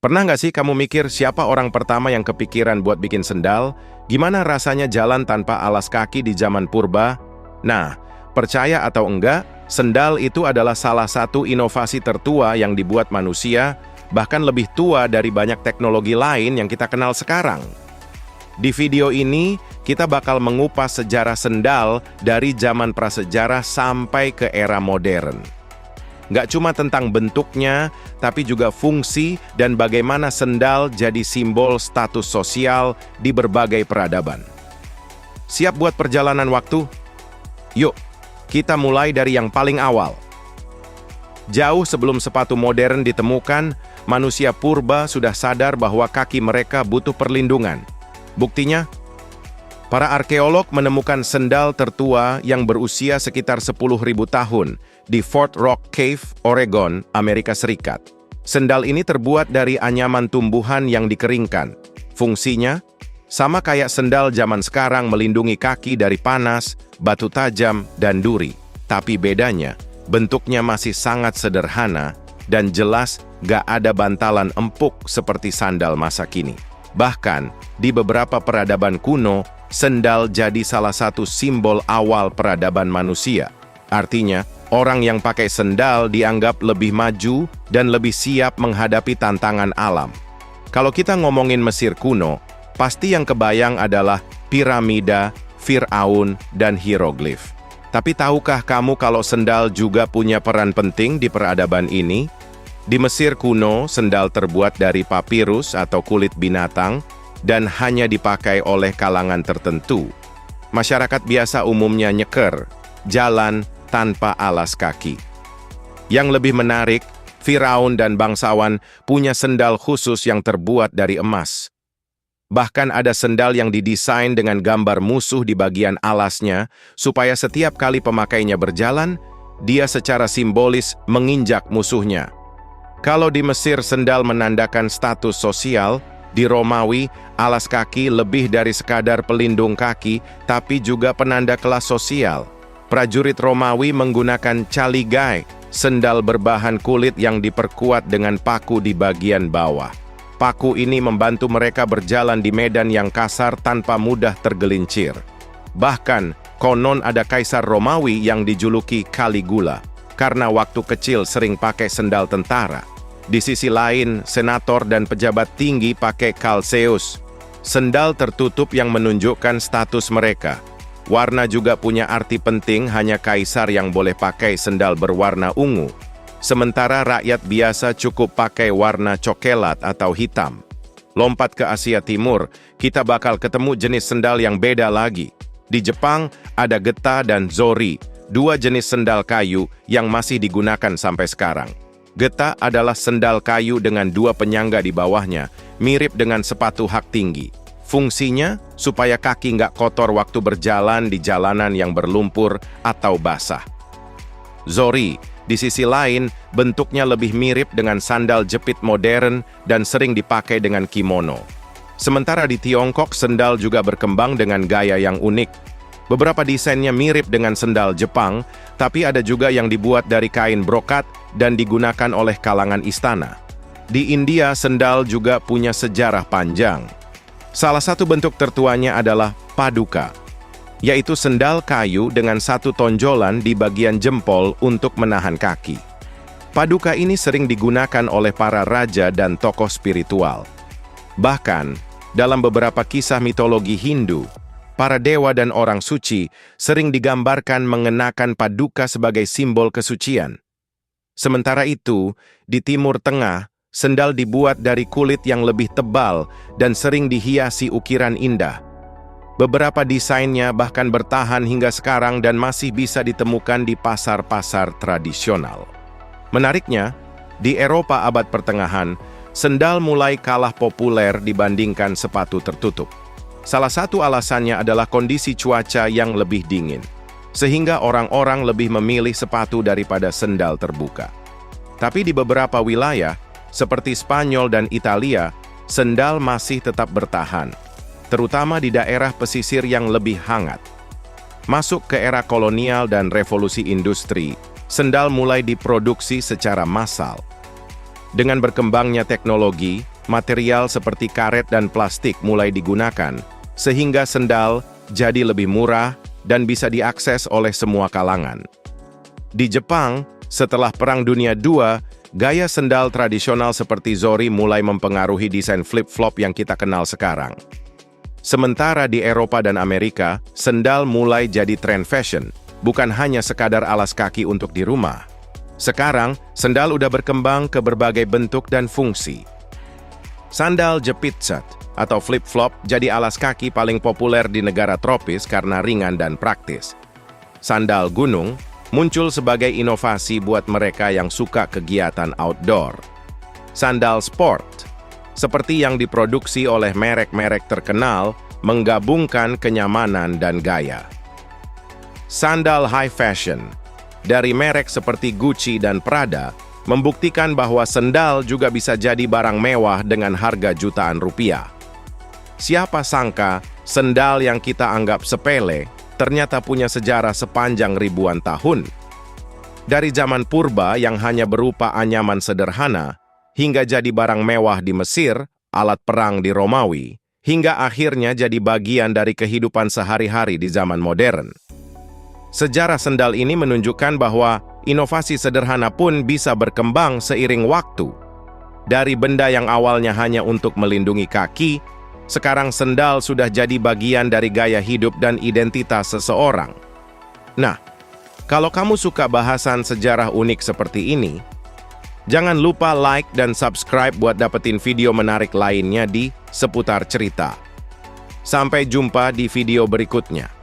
Pernah nggak sih kamu mikir siapa orang pertama yang kepikiran buat bikin sendal? Gimana rasanya jalan tanpa alas kaki di zaman purba? Nah, percaya atau enggak, sendal itu adalah salah satu inovasi tertua yang dibuat manusia, bahkan lebih tua dari banyak teknologi lain yang kita kenal sekarang. Di video ini, kita bakal mengupas sejarah sendal dari zaman prasejarah sampai ke era modern. Nggak cuma tentang bentuknya, tapi juga fungsi dan bagaimana sendal jadi simbol status sosial di berbagai peradaban. Siap buat perjalanan waktu? Yuk, kita mulai dari yang paling awal. Jauh sebelum sepatu modern ditemukan, manusia purba sudah sadar bahwa kaki mereka butuh perlindungan. Buktinya, para arkeolog menemukan sendal tertua yang berusia sekitar 10.000 tahun di Fort Rock Cave, Oregon, Amerika Serikat. Sendal ini terbuat dari anyaman tumbuhan yang dikeringkan. Fungsinya, sama kayak sendal zaman sekarang melindungi kaki dari panas, batu tajam, dan duri. Tapi bedanya, bentuknya masih sangat sederhana dan jelas gak ada bantalan empuk seperti sandal masa kini. Bahkan, di beberapa peradaban kuno, sendal jadi salah satu simbol awal peradaban manusia. Artinya, orang yang pakai sendal dianggap lebih maju dan lebih siap menghadapi tantangan alam. Kalau kita ngomongin Mesir kuno, pasti yang kebayang adalah piramida, Firaun, dan hieroglif. Tapi tahukah kamu kalau sendal juga punya peran penting di peradaban ini? Di Mesir kuno, sendal terbuat dari papirus atau kulit binatang dan hanya dipakai oleh kalangan tertentu. Masyarakat biasa umumnya nyeker, jalan tanpa alas kaki. Yang lebih menarik, Firaun dan bangsawan punya sendal khusus yang terbuat dari emas. Bahkan ada sendal yang didesain dengan gambar musuh di bagian alasnya, supaya setiap kali pemakainya berjalan, dia secara simbolis menginjak musuhnya. Kalau di Mesir sendal menandakan status sosial, di Romawi, alas kaki lebih dari sekadar pelindung kaki, tapi juga penanda kelas sosial. Prajurit Romawi menggunakan caligae, sendal berbahan kulit yang diperkuat dengan paku di bagian bawah. Paku ini membantu mereka berjalan di medan yang kasar tanpa mudah tergelincir. Bahkan, konon ada kaisar Romawi yang dijuluki Caligula, karena waktu kecil sering pakai sendal tentara. Di sisi lain, senator dan pejabat tinggi pakai calceus, sendal tertutup yang menunjukkan status mereka. Warna juga punya arti penting, hanya kaisar yang boleh pakai sendal berwarna ungu. Sementara rakyat biasa cukup pakai warna coklat atau hitam. Lompat ke Asia Timur, kita bakal ketemu jenis sendal yang beda lagi. Di Jepang, ada geta dan zori, dua jenis sendal kayu yang masih digunakan sampai sekarang. Geta adalah sendal kayu dengan dua penyangga di bawahnya, mirip dengan sepatu hak tinggi. Fungsinya, supaya kaki nggak kotor waktu berjalan di jalanan yang berlumpur atau basah. Zori, di sisi lain, bentuknya lebih mirip dengan sandal jepit modern dan sering dipakai dengan kimono. Sementara di Tiongkok, sendal juga berkembang dengan gaya yang unik. Beberapa desainnya mirip dengan sendal Jepang, tapi ada juga yang dibuat dari kain brokat dan digunakan oleh kalangan istana. Di India, sendal juga punya sejarah panjang. Salah satu bentuk tertuanya adalah paduka, yaitu sendal kayu dengan satu tonjolan di bagian jempol untuk menahan kaki. Paduka ini sering digunakan oleh para raja dan tokoh spiritual. Bahkan, dalam beberapa kisah mitologi Hindu, para dewa dan orang suci sering digambarkan mengenakan paduka sebagai simbol kesucian. Sementara itu, di Timur Tengah, sendal dibuat dari kulit yang lebih tebal dan sering dihiasi ukiran indah. Beberapa desainnya bahkan bertahan hingga sekarang dan masih bisa ditemukan di pasar-pasar tradisional. Menariknya, di Eropa abad pertengahan, sendal mulai kalah populer dibandingkan sepatu tertutup. Salah satu alasannya adalah kondisi cuaca yang lebih dingin, sehingga orang-orang lebih memilih sepatu daripada sendal terbuka. Tapi di beberapa wilayah, seperti Spanyol dan Italia, sendal masih tetap bertahan, terutama di daerah pesisir yang lebih hangat. Masuk ke era kolonial dan revolusi industri, sendal mulai diproduksi secara massal. Dengan berkembangnya teknologi, material seperti karet dan plastik mulai digunakan, sehingga sendal jadi lebih murah dan bisa diakses oleh semua kalangan. Di Jepang, setelah Perang Dunia II, gaya sendal tradisional seperti zori mulai mempengaruhi desain flip-flop yang kita kenal sekarang. Sementara di Eropa dan Amerika, sendal mulai jadi tren fashion, bukan hanya sekadar alas kaki untuk di rumah. Sekarang, sendal udah berkembang ke berbagai bentuk dan fungsi. Sandal jepitset atau flip-flop jadi alas kaki paling populer di negara tropis karena ringan dan praktis. Sandal gunung muncul sebagai inovasi buat mereka yang suka kegiatan outdoor. Sandal sport, seperti yang diproduksi oleh merek-merek terkenal, menggabungkan kenyamanan dan gaya. Sandal high fashion, dari merek seperti Gucci dan Prada, membuktikan bahwa sendal juga bisa jadi barang mewah dengan harga jutaan rupiah. Siapa sangka, sendal yang kita anggap sepele, ternyata punya sejarah sepanjang ribuan tahun. Dari zaman purba yang hanya berupa anyaman sederhana, hingga jadi barang mewah di Mesir, alat perang di Romawi, hingga akhirnya jadi bagian dari kehidupan sehari-hari di zaman modern. Sejarah sendal ini menunjukkan bahwa inovasi sederhana pun bisa berkembang seiring waktu. Dari benda yang awalnya hanya untuk melindungi kaki, sekarang sendal sudah jadi bagian dari gaya hidup dan identitas seseorang. Nah, kalau kamu suka bahasan sejarah unik seperti ini, jangan lupa like dan subscribe buat dapetin video menarik lainnya di Seputar Cerita. Sampai jumpa di video berikutnya.